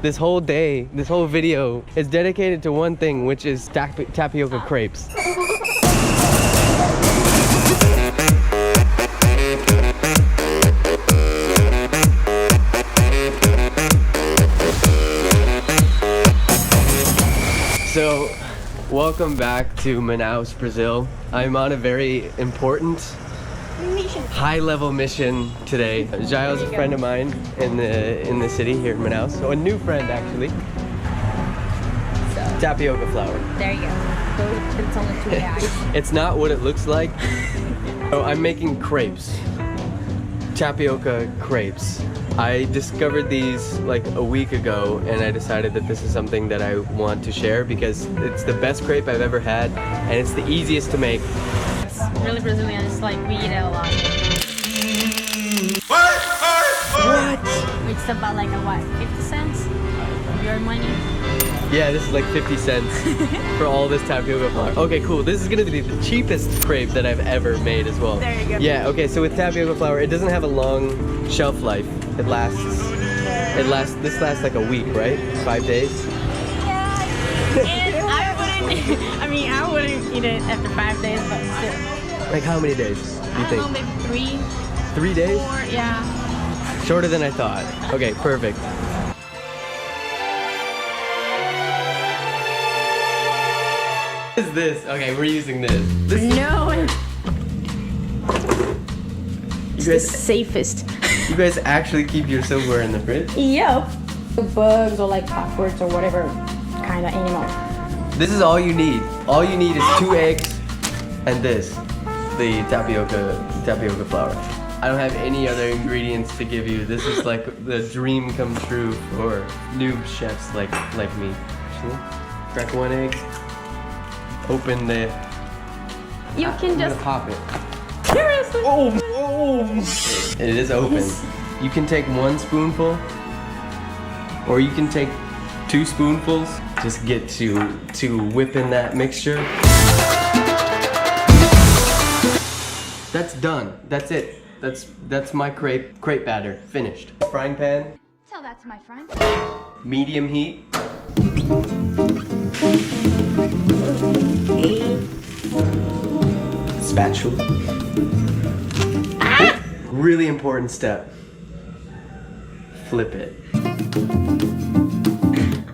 This whole day, this whole video is dedicated to one thing, which is tapioca crepes. So, welcome back to Manaus, Brazil. I'm on a very important high-level mission today. Jail's a friend of mine in the city here in Manaus. So a new friend actually. So, tapioca flour. There you go. It's only 2 bags. It's not what it looks like. So I'm making crepes. Tapioca crepes. I discovered these like a week ago and I decided that this is something that I want to share because it's the best crepe I've ever had and it's the easiest to make. It's really Brazilian, it's like we eat it a lot. What? It's about like a what, 50 cents? Your money? Yeah, this is like 50 cents for all this tapioca flour. Okay, cool. This is gonna be the cheapest crepe that I've ever made as well. There you go. Yeah, okay, so with tapioca flour, it doesn't have a long shelf life. This lasts like a week, right? 5 days? Yeah, and I wouldn't eat it after 5 days, but still. Like how many days do you think? I don't know, maybe 3. 3 days? 4, yeah. Shorter than I thought. Okay, perfect. What is this? Okay, we're using this. No. It's the guys, safest. You guys actually keep your silverware in the fridge? Yep. Bugs or like cockroaches or whatever kind of animal. This is all you need. All you need is 2 eggs and this, the tapioca flour. I don't have any other ingredients to give you. This is like the dream come true for noob chefs like me. Actually, crack 1 egg. Open the. You can just pop it. seriously. Oh! It is open. You can take 1 spoonful, or you can take 2 spoonfuls. Just get to whipping that mixture. That's done. That's it. That's my crepe batter finished. Frying pan. Tell that to my friend. Medium heat. Spatula. Really important step. Flip it.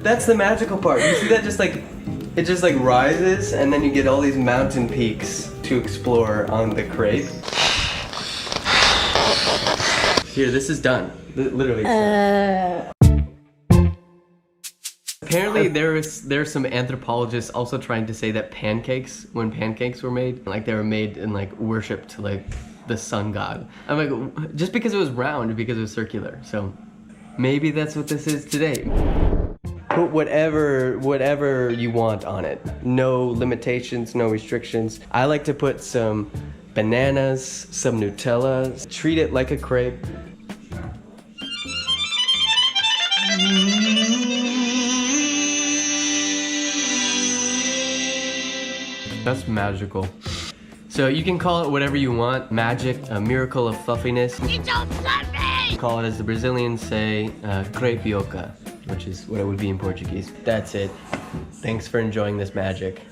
That's the magical part. You see that it just like rises and then you get all these mountain peaks to explore on the crepe. Here, this is done. Literally. Apparently there's some anthropologists also trying to say that when pancakes were made, like they were made in like worship to like the sun god. I'm like, just because it was round, because it was circular. So maybe that's what this is today. Put whatever you want on it. No limitations, no restrictions. I like to put some bananas, some Nutella. Treat it like a crepe. That's magical. So you can call it whatever you want. Magic, a miracle of fluffiness. You don't love me! Call it, as the Brazilians say, crepioca, which is what it would be in Portuguese. That's it. Thanks for enjoying this magic.